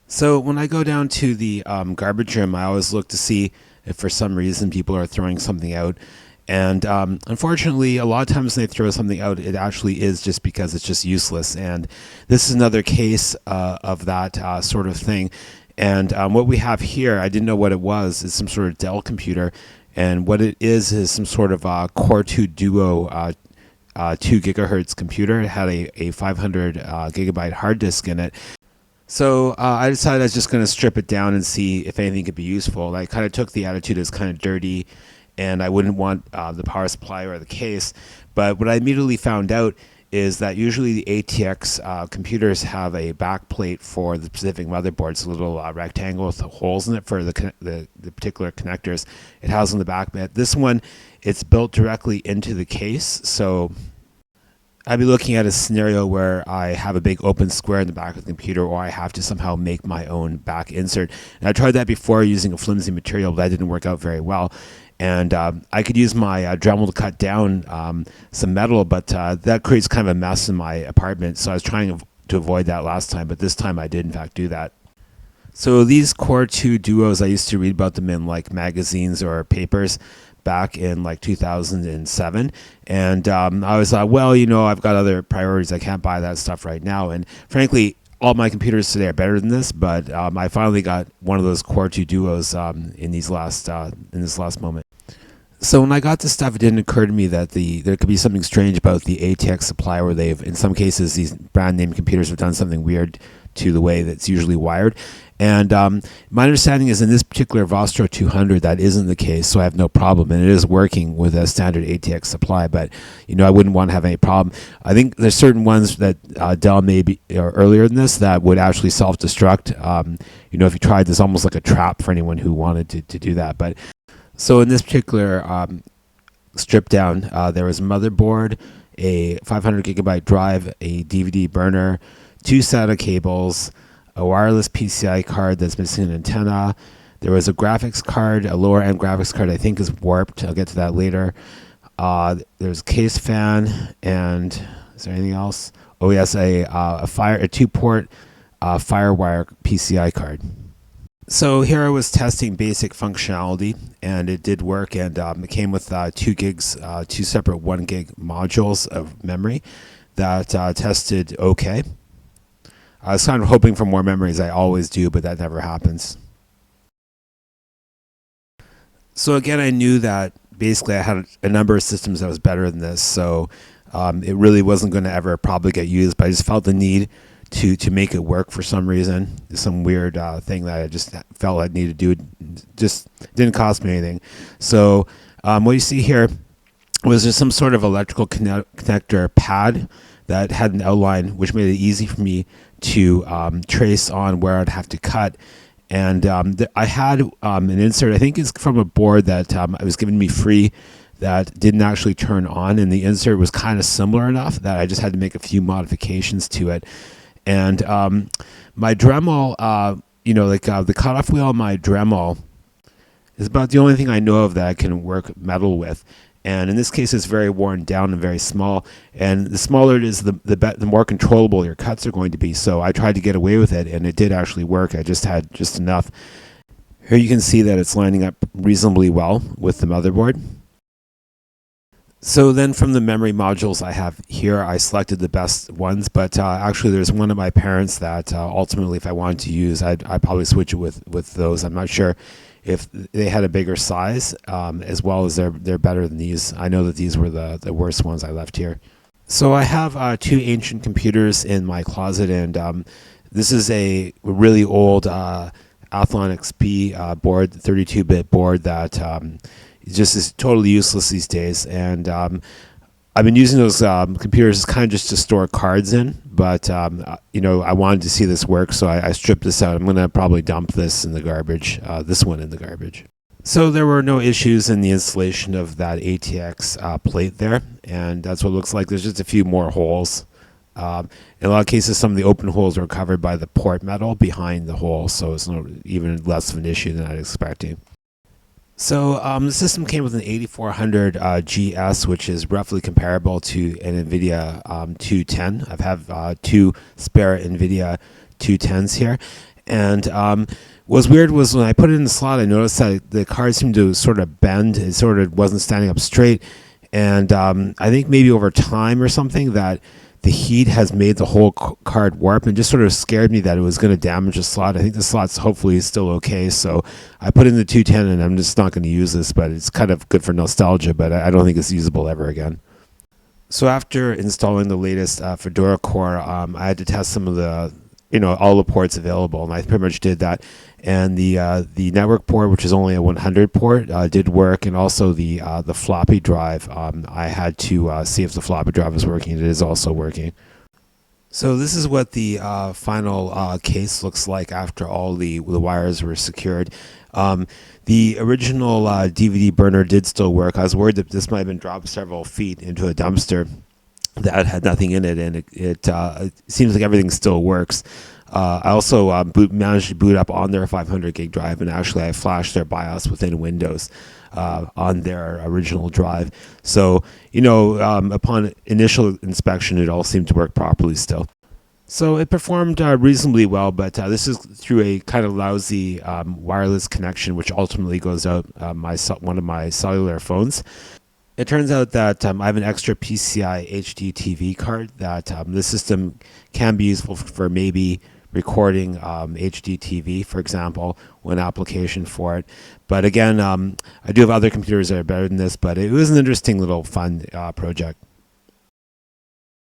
So when I go down to the garbage room, I always look to see if for some reason people are throwing something out. And unfortunately, a lot of times when they throw something out, it actually is just because it's just useless. And this is another case of that sort of thing. And what we have here, I didn't know what it was. It's some sort of Dell computer. And what it is some sort of Core 2 Duo 2 gigahertz computer. It had a 500 gigabyte hard disk in it. So I decided I was just going to strip it down and see if anything could be useful. I kind of took the attitude as kind of dirty, and I wouldn't want the power supply or the case. But what I immediately found out is that usually the ATX computers have a back plate for the specific motherboard. It's a little rectangle with holes in it for the particular connectors it has on the back. But this one, it's built directly into the case, so I'd be looking at a scenario where I have a big open square in the back of the computer, or I have to somehow make my own back insert. And I tried that before using a flimsy material, but that didn't work out very well. And I could use my Dremel to cut down some metal, but that creates kind of a mess in my apartment. So I was trying to avoid that last time, but this time I did in fact do that. So these Core 2 Duos, I used to read about them in like magazines or papers back in like 2007. And I was like, well, I've got other priorities. I can't buy that stuff right now. And frankly, all my computers today are better than this, but I finally got one of those Core 2 Duos in this last moment. So when I got this stuff, it didn't occur to me that there could be something strange about the ATX supply, where they've, in some cases, these brand name computers have done something weird to the way that's usually wired. And my understanding is in this particular Vostro 200, that isn't the case, so I have no problem. And it is working with a standard ATX supply, but I wouldn't want to have any problem. I think there's certain ones that Dell may be or earlier than this that would actually self-destruct. If you tried, there's almost like a trap for anyone who wanted to do that. But so in this particular strip down, there was a motherboard, a 500 gigabyte drive, a DVD burner, two SATA cables, a wireless PCI card that's missing an antenna. There was a graphics card, a lower end graphics card I think is warped. I'll get to that later. There's a case fan, and is there anything else? Oh yes, a 2-port FireWire PCI card. So here I was testing basic functionality, and it did work. And it came with 2 gigs, 2 separate 1 gig modules of memory that tested okay. I was kind of hoping for more memory, as I always do, but that never happens. So again, I knew that basically I had a number of systems that was better than this, so it really wasn't going to ever probably get used, but I just felt the need to make it work for some reason. Some weird thing that I just felt I needed to do. It just didn't cost me anything. So what you see here was just some sort of electrical connector pad that had an outline, which made it easy for me to trace on where I'd have to cut. And I had an insert, I think it's from a board that it was given me free, that didn't actually turn on, and the insert was kind of similar enough that I just had to make a few modifications to it. And my Dremel, the cutoff wheel on my Dremel is about the only thing I know of that I can work metal with. And in this case, it's very worn down and very small. And the smaller it is, the more controllable your cuts are going to be. So I tried to get away with it, and it did actually work. I just had just enough. Here you can see that it's lining up reasonably well with the motherboard. So then from the memory modules I have here, I selected the best ones, but actually there's one of my parents that ultimately, if I wanted to use, I'd probably switch it with those. I'm not sure if they had a bigger size, as well as they're better than these. I know that these were the worst ones I left here. So I have 2 ancient computers in my closet, and this is a really old Athlon XP board, 32-bit board that just is totally useless these days. And I've been using those computers kind of just to store cards in, but I wanted to see this work, so I stripped this out. I'm going to probably dump this in the garbage, this one in the garbage. So there were no issues in the installation of that ATX plate there, and that's what it looks like. There's just a few more holes. In a lot of cases, some of the open holes were covered by the port metal behind the hole, so it's even less of an issue than I was expecting. So the system came with an 8400 GS, which is roughly comparable to an NVIDIA 210. I have 2 spare NVIDIA 210s here. And what was weird was when I put it in the slot, I noticed that the card seemed to sort of bend. It sort of wasn't standing up straight. And I think maybe over time or something that the heat has made the whole card warp, and just sort of scared me that it was going to damage the slot. I think the slot's hopefully still okay. So I put in the 210, and I'm just not going to use this, but it's kind of good for nostalgia, but I don't think it's usable ever again. So after installing the latest Fedora core, I had to test some of the, all the ports available, and I pretty much did that. And the network port, which is only a 100 port, did work, and also the floppy drive. I had to see if the floppy drive was working. It is also working. So this is what the final case looks like after all the wires were secured. The original DVD burner did still work. I was worried that this might have been dropped several feet into a dumpster that had nothing in it, and it seems like everything still works. I also managed to boot up on their 500 gig drive, and actually I flashed their BIOS within Windows on their original drive. So, upon initial inspection, it all seemed to work properly still. So it performed reasonably well, but this is through a kind of lousy wireless connection, which ultimately goes out one of my cellular phones. It turns out that I have an extra PCI HD TV card that the system can be useful for maybe recording HD TV, for example, one application for it. But again, I do have other computers that are better than this, but it was an interesting little fun project.